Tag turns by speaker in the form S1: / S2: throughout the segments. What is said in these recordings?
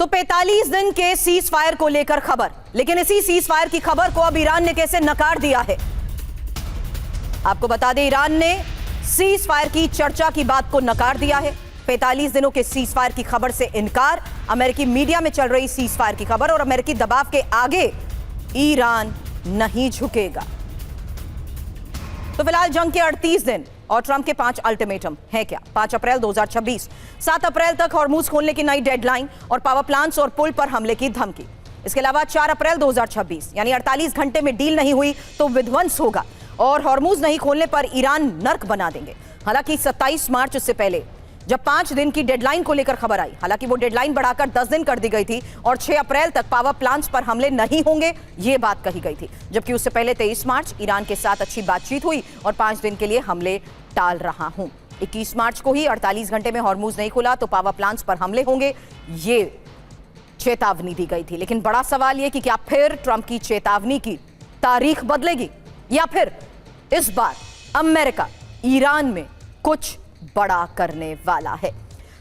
S1: 45 दिन के cease fire को लेकर खबर, लेकिन इसी सीज फायर की खबर को अब ईरान ने कैसे नकार दिया है। आपको बता दें, ईरान ने सीज फायर की चर्चा की बात को नकार दिया है। 45 दिनों के सीज फायर की खबर से इनकार। अमेरिकी मीडिया में चल रही सीज फायर की खबर और अमेरिकी दबाव के आगे ईरान नहीं झुकेगा। तो फिलहाल जंग के 38 दिन और ट्रंप के 5 अल्टीमेटम है क्या। 5 अप्रैल 2026, 7 अप्रैल तक हॉर्मूज खोलने की नई डेडलाइन और पावर प्लांट्स और पुल पर हमले की धमकी। इसके अलावा 4 अप्रैल 2026 यानी 48 घंटे में डील नहीं हुई तो विध्वंस होगा और हॉर्मूज नहीं खोलने पर ईरान नर्क बना देंगे। हालांकि 27 मार्च से पहले जब 5 दिन की डेडलाइन को लेकर खबर आई, हालांकि वो डेडलाइन बढ़ाकर 10 दिन कर दी गई थी और 6 अप्रैल तक पावर प्लांट्स पर हमले नहीं होंगे, ये बात कही गई थी। जबकि उससे पहले 23 मार्च ईरान के साथ अच्छी बातचीत हुई और 5 दिन के लिए हमले टाल रहा हूं। 21 मार्च को ही 48 घंटे में हॉर्मूज नहीं खुला तो पावर प्लांट्स पर हमले होंगे, ये चेतावनी दी गई थी। लेकिन बड़ा सवाल यह कि क्या फिर ट्रंप की चेतावनी की तारीख बदलेगी या फिर इस बार अमेरिका ईरान में कुछ बड़ा करने वाला है।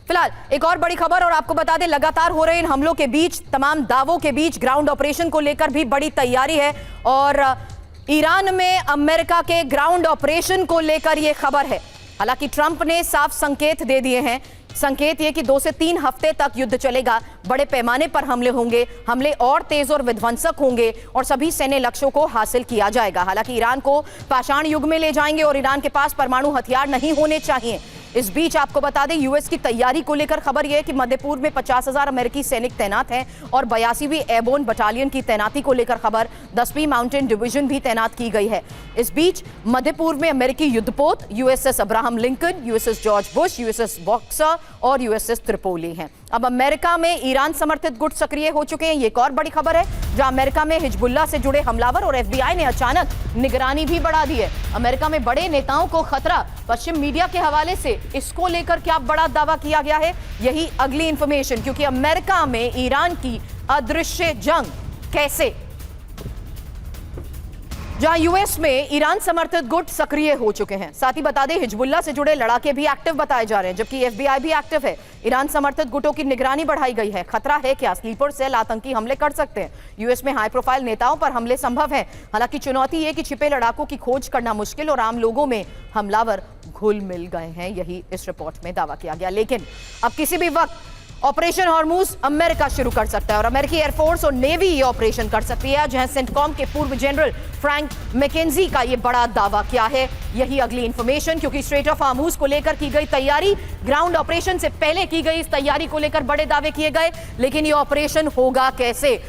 S1: फिलहाल एक और बड़ी खबर और आपको बता दें, लगातार हो रहे इन हमलों के बीच, तमाम दावों के बीच ग्राउंड ऑपरेशन को लेकर भी बड़ी तैयारी है और ईरान में अमेरिका के ग्राउंड ऑपरेशन को लेकर यह खबर है। हालांकि ट्रंप ने साफ संकेत दे दिए हैं। संकेत यह कि 2 से 3 हफ्ते तक युद्ध चलेगा, बड़े पैमाने पर हमले होंगे, हमले और तेज और विध्वंसक होंगे और सभी सैन्य लक्ष्यों को हासिल किया जाएगा। हालांकि ईरान को पाषाण युग में ले जाएंगे और ईरान के पास परमाणु हथियार नहीं होने चाहिए। इस बीच आपको बता दें, यूएस की तैयारी को लेकर खबर यह है कि मध्य पूर्व में 50,000 अमेरिकी सैनिक तैनात हैं और 82वीं एयरबोर्न बटालियन की तैनाती को लेकर खबर, 10वीं माउंटेन डिवीजन भी तैनात की गई है। इस बीच मध्य पूर्व में अमेरिकी युद्धपोत USS Abraham Lincoln, USS George Bush, USS boxer और यूएसएस त्रिपोली हैं। अब अमेरिका में ईरान समर्थित गुट सक्रिय हो चुके हैं। ये एक और बड़ी खबर है, जहां अमेरिका में हिजबुल्लाह से जुड़े हमलावर और एफबीआई ने अचानक निगरानी भी बढ़ा दी है। अमेरिका में बड़े नेताओं को खतरा, पश्चिम मीडिया के हवाले से इसको लेकर क्या बड़ा दावा किया गया है, यही अगली इंफॉर्मेशन। क्योंकि अमेरिका में ईरान की अदृश्य जंग कैसे, जहां यूएस में ईरान समर्थित गुट सक्रिय हो चुके हैं। साथ ही बता दें, हिजबुल्लाह से जुड़े लड़ाके भी एक्टिव बताए जा रहे हैं, जबकि एफबीआई भी एक्टिव है। ईरान समर्थित गुटों की निगरानी बढ़ाई गई है। खतरा है क्या, स्लीपर सेल आतंकी हमले कर सकते हैं। यूएस में हाई प्रोफाइल नेताओं पर हमले संभव है। हालांकि चुनौती है कि छिपे लड़ाकों की खोज करना मुश्किल और आम लोगों में हमलावर घुल मिल गए हैं, यही इस रिपोर्ट में दावा किया गया। लेकिन अब किसी भी वक्त ऑपरेशन हॉर्मूज अमेरिका शुरू कर सकता है और अमेरिकी एयरफोर्स और नेवी ये ऑपरेशन कर सकती है, जहां सेंटकॉम के पूर्व जनरल फ्रैंक मैकेंजी का ये बड़ा दावा क्या है, यही अगली इंफॉर्मेशन। क्योंकि स्ट्रेट ऑफ हॉर्मूज को लेकर की गई तैयारी, ग्राउंड ऑपरेशन से पहले की गई इस तैयारी को लेकर बड़े दावे किए गए, लेकिन ये ऑपरेशन होगा कैसे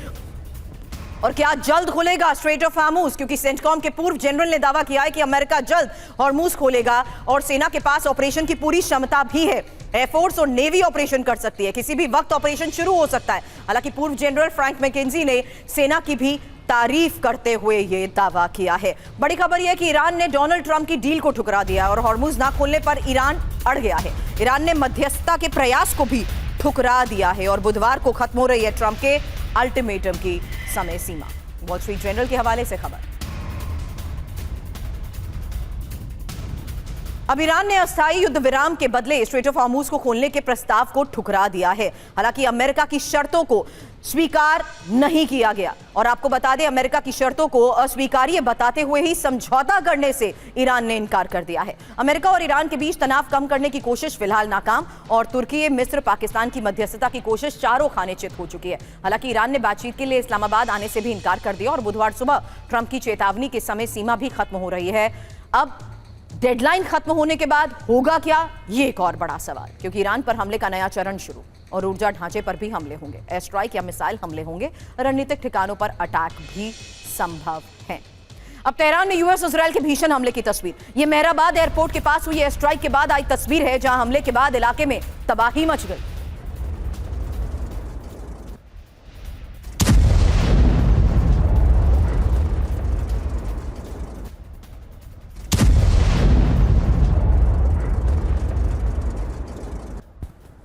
S1: और क्या जल्द खुलेगा स्ट्रेट ऑफ हॉर्मूज। क्योंकि सेंटकॉम के पूर्व जनरल ने दावा किया है कि अमेरिका जल्द हॉर्मूज खोलेगा और सेना के पास ऑपरेशन की पूरी क्षमता भी है। एयरफोर्स और नेवी ऑपरेशन कर सकती है, किसी भी वक्त ऑपरेशन शुरू हो सकता है। हालांकि पूर्व जनरल फ्रैंक मैकेंजी ने सेना की भी तारीफ करते हुए यह दावा किया है। बड़ी खबर यह है कि ईरान ने डोनाल्ड ट्रंप की डील को ठुकरा दिया और हॉर्मूज ना खोलने पर ईरान अड़ गया है। ईरान ने मध्यस्थता के प्रयास को भी ठुकरा दिया है और बुधवार को खत्म हो रही है ट्रंप के अल्टीमेटम की समय सीमा। वॉल स्ट्रीट जर्नल के हवाले से खबर। अब ईरान ने अस्थायी युद्ध विराम के बदले स्ट्रेट ऑफ हॉर्मूज को खोलने के प्रस्ताव को ठुकरा दिया है। हालांकि अमेरिका की शर्तों को स्वीकार नहीं किया गया और आपको बता दें, अमेरिका की शर्तों को अस्वीकार्य बताते हुए ही समझौता करने से ईरान ने इनकार कर दिया है। अमेरिका और ईरान के बीच तनाव कम करने की कोशिश फिलहाल नाकाम और तुर्की, मिस्र, पाकिस्तान की मध्यस्थता की कोशिश चारों खाने चित हो चुकी है। हालांकि ईरान ने बातचीत के लिए इस्लामाबाद आने से भी इनकार कर दिया और बुधवार सुबह ट्रंप की चेतावनी की समय सीमा भी खत्म हो रही है। अब डेडलाइन खत्म होने के बाद होगा क्या, ये एक और बड़ा सवाल। क्योंकि ईरान पर हमले का नया चरण शुरू और ऊर्जा ढांचे पर भी हमले होंगे, एयर स्ट्राइक या मिसाइल हमले होंगे, रणनीतिक ठिकानों पर अटैक भी संभव है। अब तेहरान में यूएस इजरायल के भीषण हमले की तस्वीर, ये मेहराबाद एयरपोर्ट के पास हुई एयर स्ट्राइक के बाद आई तस्वीर है, जहां हमले के बाद इलाके में तबाही मच गई।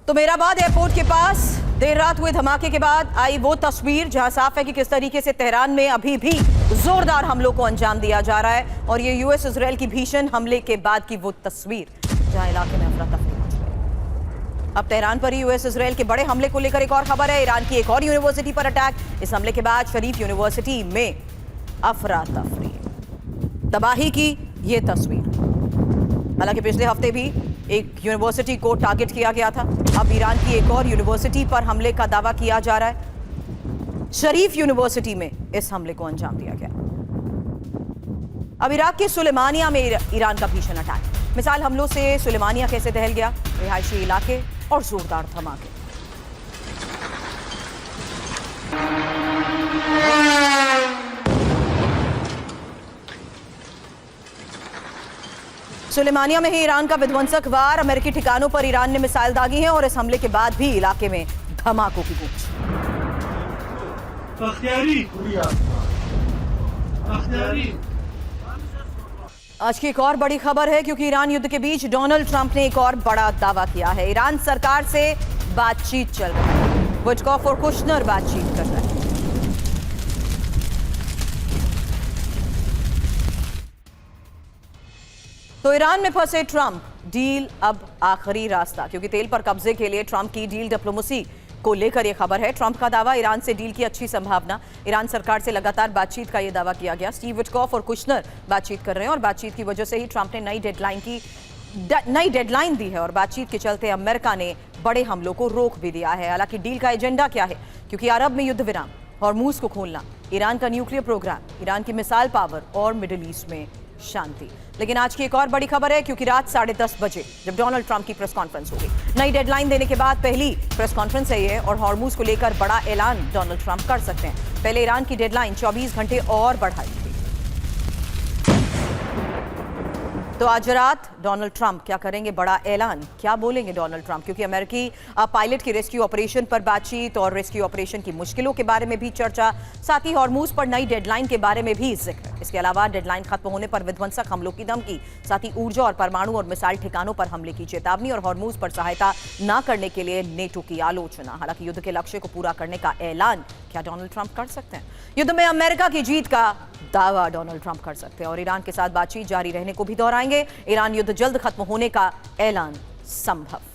S1: तो मेहराबाद एयरपोर्ट के पास देर रात हुए धमाके के बाद आई वो तस्वीर, जहां साफ है कि किस तरीके से तेहरान में अभी भी जोरदार हमलों को अंजाम दिया जा रहा है और ये यूएस इजरायल की भीषण हमले के बाद की वो तस्वीर, जहां इलाके में अफरा तफरी मच गई। अब तेहरान पर ही यूएस इजराइल के बड़े हमले को लेकर एक और खबर है। ईरान की एक और यूनिवर्सिटी पर अटैक। इस हमले के बाद शरीफ यूनिवर्सिटी में अफरा तफरी, तबाही की ये तस्वीर। हालांकि पिछले हफ्ते भी एक यूनिवर्सिटी को टारगेट किया गया था। अब ईरान की एक और यूनिवर्सिटी पर हमले का दावा किया जा रहा है। शरीफ यूनिवर्सिटी में इस हमले को अंजाम दिया गया। अब इराक के सुलेमानिया में ईरान का भीषण अटैक। मिसाइल हमलों से सुलेमानिया कैसे दहल गया, रिहायशी इलाके और जोरदार धमाके। सुलेमानिया में ही ईरान का विध्वंसक वार। अमेरिकी ठिकानों पर ईरान ने मिसाइल दागी हैं और इस हमले के बाद भी इलाके में धमाकों की गूंज। आज की एक और बड़ी खबर है, क्योंकि ईरान युद्ध के बीच डोनाल्ड ट्रंप ने एक और बड़ा दावा किया है। ईरान सरकार से बातचीत चल रही है। विटकॉफ और कुशनर बातचीत कर रहे हैं। तो ईरान में फंसे ट्रंप, डील अब आखिरी रास्ता। क्योंकि तेल पर कब्जे के लिए ट्रंप की डील डिप्लोमेसी को लेकर यह खबर है। ट्रंप का दावा, ईरान से डील की अच्छी संभावना। ईरान सरकार से लगातार बातचीत का यह दावा किया गया। स्टीव विटकॉफ और कुशनर बातचीत कर रहे हैं और बातचीत की वजह से ही ट्रंप ने नई डेडलाइन दी है और बातचीत के चलते अमेरिका ने बड़े हमलों को रोक भी दिया है। हालांकि डील का एजेंडा क्या है, क्योंकि अरब में युद्ध विराम, हॉर्मूज को खोलना, ईरान का न्यूक्लियर प्रोग्राम, ईरान की मिसाइल पावर और मिडिल ईस्ट में शांति। लेकिन आज की एक और बड़ी खबर है, क्योंकि रात 10:30 बजे जब डोनाल्ड ट्रंप की प्रेस कॉन्फ्रेंस होगी, नई डेडलाइन देने के बाद पहली प्रेस कॉन्फ्रेंस है ये, और हॉर्मूज को लेकर बड़ा ऐलान डोनाल्ड ट्रंप कर सकते हैं। पहले ईरान की डेडलाइन 24 घंटे और बढ़ाई थी। तो आज रात डोनाल्ड ट्रंप क्या करेंगे, बड़ा ऐलान क्या बोलेंगे डोनाल्ड ट्रंप, क्योंकि अमेरिकी पायलट की रेस्क्यू ऑपरेशन पर बातचीत और रेस्क्यू ऑपरेशन की मुश्किलों के बारे में भी चर्चा, साथ ही हॉर्मूज पर नई डेडलाइन के बारे में भी जिक्र। इसके अलावा डेडलाइन खत्म होने पर विध्वंसक हमलों की धमकी, साथ ही ऊर्जा और परमाणु और मिसाइल ठिकानों पर हमले की चेतावनी और हॉर्मूज पर सहायता न करने के लिए नेटो की आलोचना। हालांकि युद्ध के लक्ष्य को पूरा करने का ऐलान क्या डोनाल्ड ट्रंप कर सकते हैं? युद्ध में अमेरिका की जीत का दावा डोनाल्ड ट्रंप कर सकते हैं और ईरान के साथ बातचीत जारी रहने को भी दोहराएंगे। ईरान युद्ध जल्द खत्म होने का ऐलान संभव।